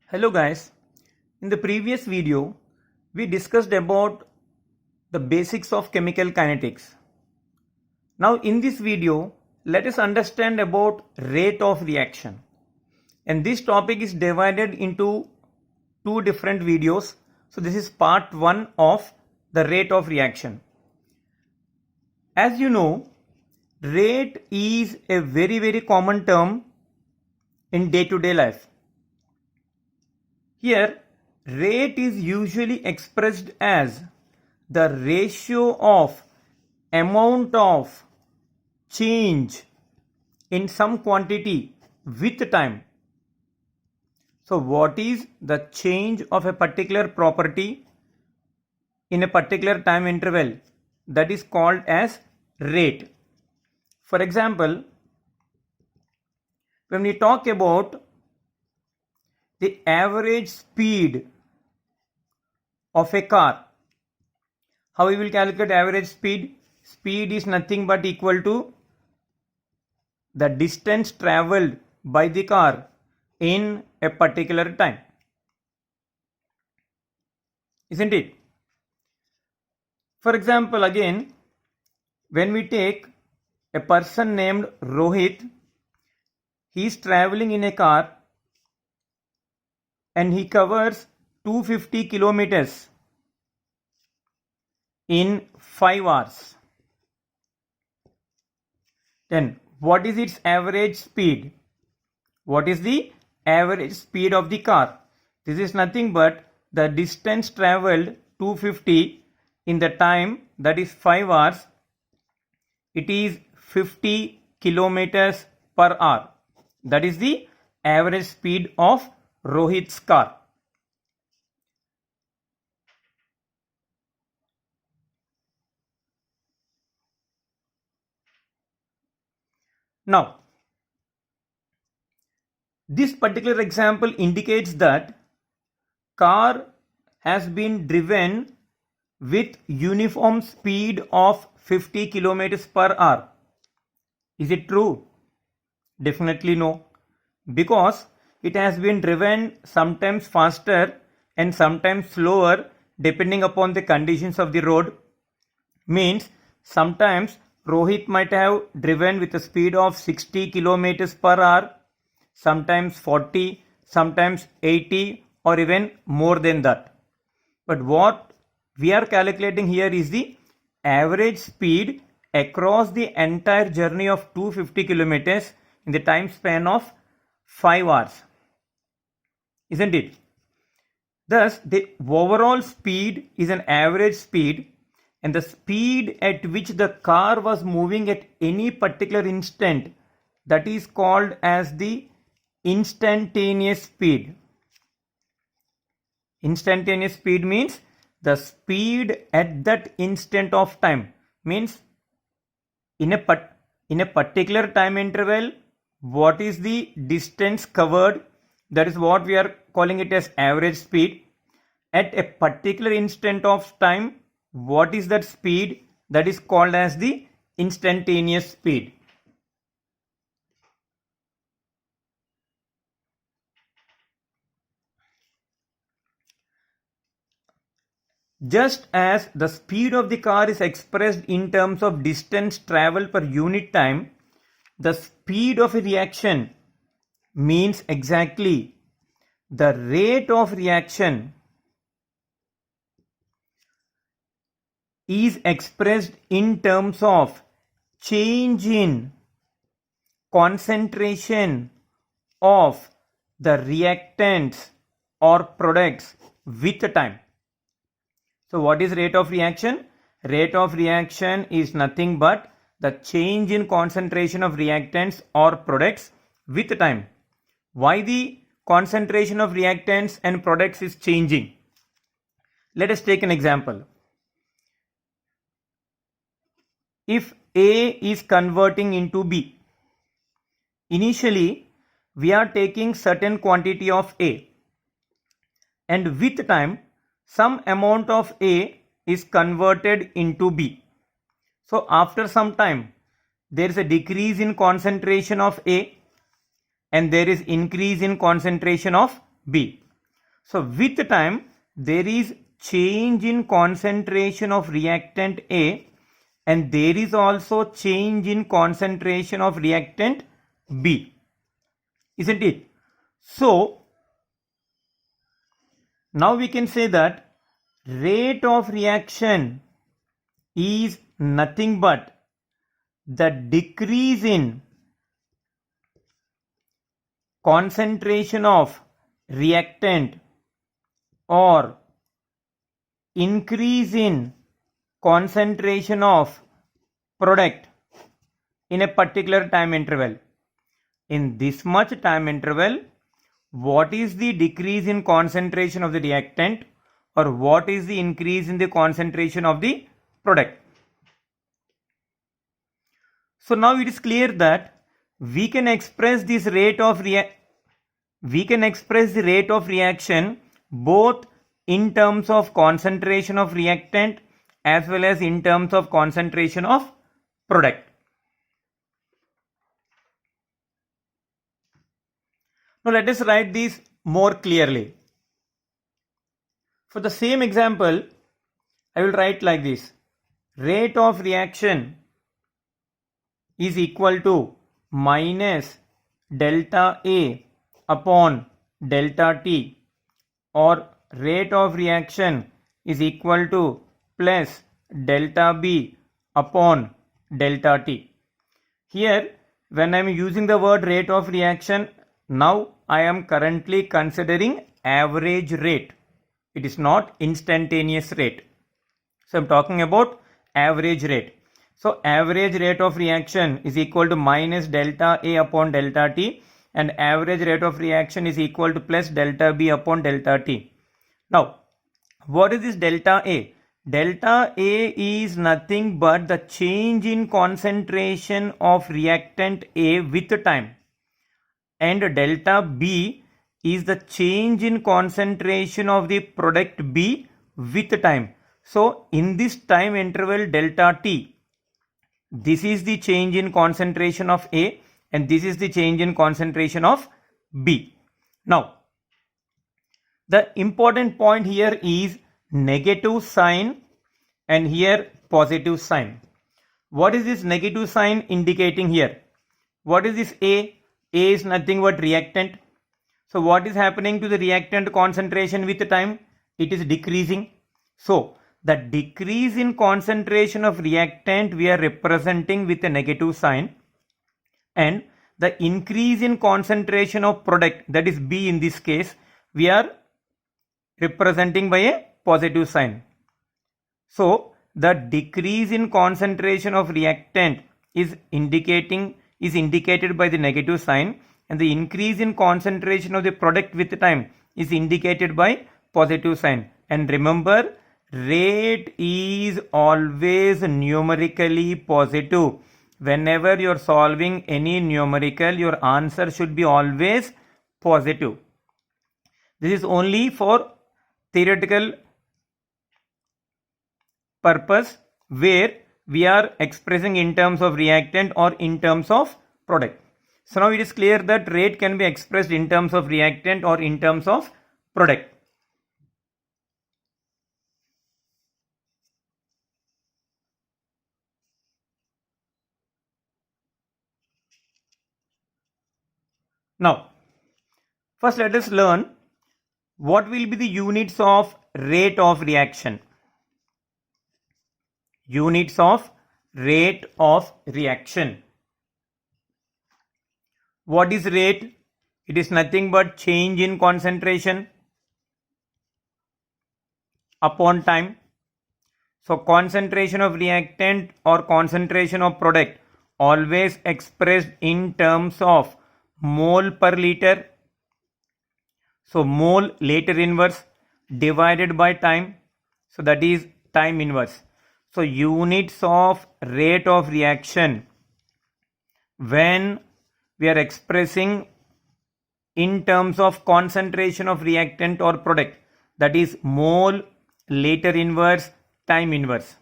Hello guys, in the previous video we discussed about the basics of chemical kinetics. Now in this video let us understand about rate of reaction, and this topic is divided into two different videos. So this is part 1 of the rate of reaction. As you know, rate is a very common term in day-to-day life. Here, rate is usually expressed as the ratio of amount of change in some quantity with time. So, what is the change of a particular property in a particular time interval? That is called as rate. For example, when we talk about the average speed of a car, how we will calculate average speed? Speed is nothing but equal to the distance traveled by the car in a particular time, isn't it? For example, again, when we take a person named Rohit, he is traveling in a car and he covers 250 kilometers in 5 hours. Then what is its average speed? What is the average speed of the car? This is nothing but the distance traveled 250 in the time, that is 5 hours. It is 50 kilometers per hour. That is the average speed of Rohit's car. Now, this particular example indicates that car has been driven with uniform speed of 50 kilometers per hour. Is it true? Definitely no, because it has been driven sometimes faster and sometimes slower depending upon the conditions of the road. Means sometimes Rohit might have driven with a speed of 60 kilometers per hour, sometimes 40, sometimes 80, or even more than that. But what we are calculating here is the average speed across the entire journey of 250 kilometers in the time span of 5 hours, isn't it? Thus, the overall speed is an average speed, and the speed at which the car was moving at any particular instant, that is called as the instantaneous speed. Instantaneous speed means the speed at that instant of time, means in a particular time interval, what is the distance covered, that is what we are calling it as average speed. At a particular instant of time, what is that speed, that is called as the instantaneous speed. Just as the speed of the car is expressed in terms of distance traveled per unit time, the speed of a reaction means exactly the rate of reaction is expressed in terms of change in concentration of the reactants or products with time. So what is rate of reaction? Rate of reaction is nothing but the change in concentration of reactants or products with time. Why the concentration of reactants and products is changing? Let us take an example. If A is converting into B, initially we are taking certain quantity of A, and with time some amount of A is converted into B. So after some time there is a decrease in concentration of A and there is increase in concentration of B. So with time, there is change in concentration of reactant A, and there is also change in concentration of reactant B, isn't it? So now we can say that rate of reaction is nothing but the decrease in concentration of reactant or increase in concentration of product in a particular time interval. In this much time interval, what is the decrease in concentration of the reactant or what is the increase in the concentration of the product? So now it is clear that we can express this rate of the rate of reaction both in terms of concentration of reactant as well as in terms of concentration of product. Now let us write this more clearly. For the same example, I will write like this: rate of reaction is equal to minus delta A upon delta T, or rate of reaction is equal to plus delta B upon delta T. Here, when I am using the word rate of reaction, now I am currently considering average rate. It is not instantaneous rate. So I am talking about average rate. So average rate of reaction is equal to minus delta A upon delta T, and average rate of reaction is equal to plus delta B upon delta T. Now, what is this delta A? Delta A is nothing but the change in concentration of reactant A with time, and delta B is the change in concentration of the product B with time. So in this time interval delta T, this is the change in concentration of A and this is the change in concentration of B. Now, the important point here is negative sign and here positive sign. What is this negative sign indicating here? What is this A? A is nothing but reactant. So what is happening to the reactant concentration with time? It is decreasing. So the decrease in concentration of reactant we are representing with a negative sign, and the increase in concentration of product, that is B in this case, we are representing by a positive sign. So the decrease in concentration of reactant is indicated by the negative sign, and the increase in concentration of the product with time is indicated by positive sign. And remember, rate is always numerically positive. Whenever you are solving any numerical, your answer should be always positive. This is only for theoretical purpose where we are expressing in terms of reactant or in terms of product. So now it is clear that rate can be expressed in terms of reactant or in terms of product. Now, first let us learn what will be the units of rate of reaction. Units of rate of reaction. What is rate? It is nothing but change in concentration upon time. So concentration of reactant or concentration of product always expressed in terms of mole per liter. So mole liter inverse divided by time. So that is time inverse. So units of rate of reaction when we are expressing in terms of concentration of reactant or product, that is mole liter inverse time inverse.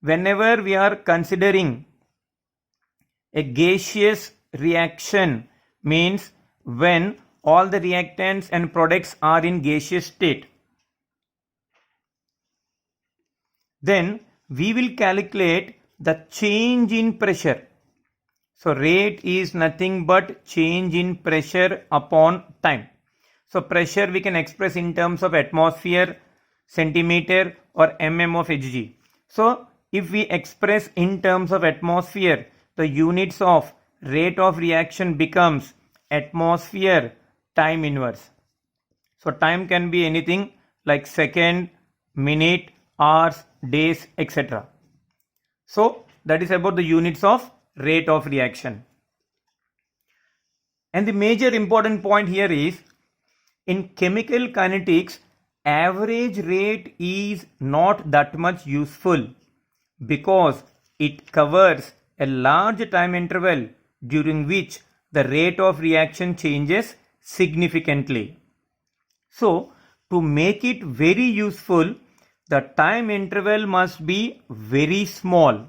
Whenever we are considering a gaseous reaction, means when all the reactants and products are in gaseous state. Then we will calculate the change in pressure. So rate is nothing but change in pressure upon time. So pressure we can express in terms of atmosphere, centimeter or mm of Hg. So if we express in terms of atmosphere, the units of rate of reaction becomes atmosphere time inverse. So time can be anything like second, minute, hours, days, etc. So that is about the units of rate of reaction. And the major important point here is, in chemical kinetics, average rate is not that much useful because it covers a large time interval during which the rate of reaction changes significantly. So, to make it very useful, the time interval must be very small.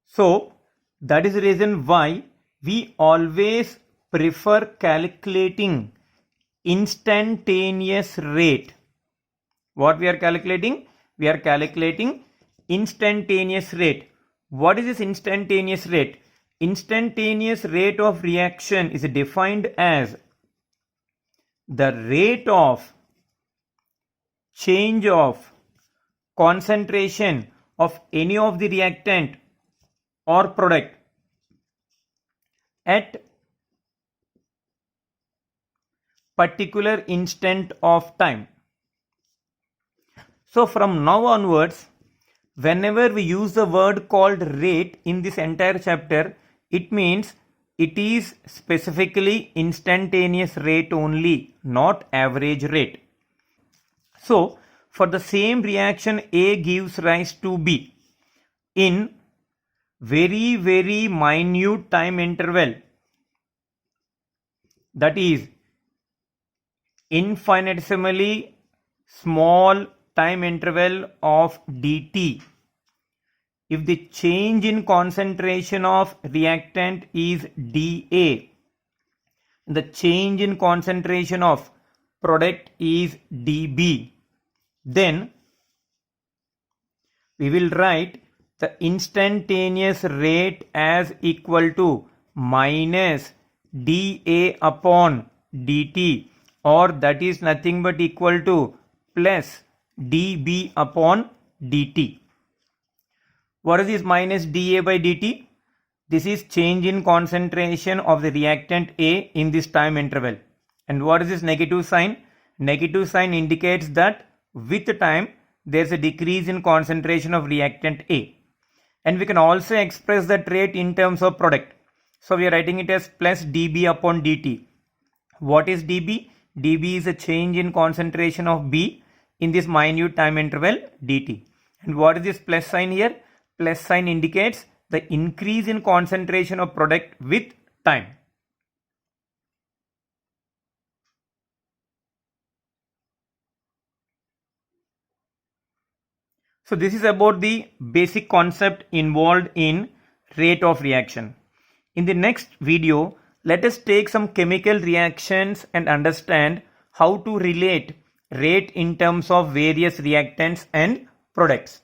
So, that is the reason why we always prefer calculating instantaneous rate. What we are calculating? We are calculating instantaneous rate. What is this instantaneous rate? Instantaneous rate of reaction is defined as the rate of change of concentration of any of the reactant or product at particular instant of time. So from now onwards, whenever we use the word called rate in this entire chapter, it means it is specifically instantaneous rate only, not average rate. So for the same reaction A gives rise to B in very minute time interval, that is infinitesimally small time interval of dt. If the change in concentration of reactant is dA, the change in concentration of product is dB, then we will write the instantaneous rate as equal to minus dA upon dt, or that is nothing but equal to plus dB upon dt. What is this minus dA by dt? This is change in concentration of the reactant A in this time interval. And what is this negative sign? Negative sign indicates that with time there is a decrease in concentration of reactant A. And we can also express that rate in terms of product. So we are writing it as plus dB upon dt. What is dB? dB is a change in concentration of B in this minute time interval dt. And what is this plus sign here? Plus sign indicates the increase in concentration of product with time. So this is about the basic concept involved in rate of reaction. In the next video, let us take some chemical reactions and understand how to relate rate in terms of various reactants and products.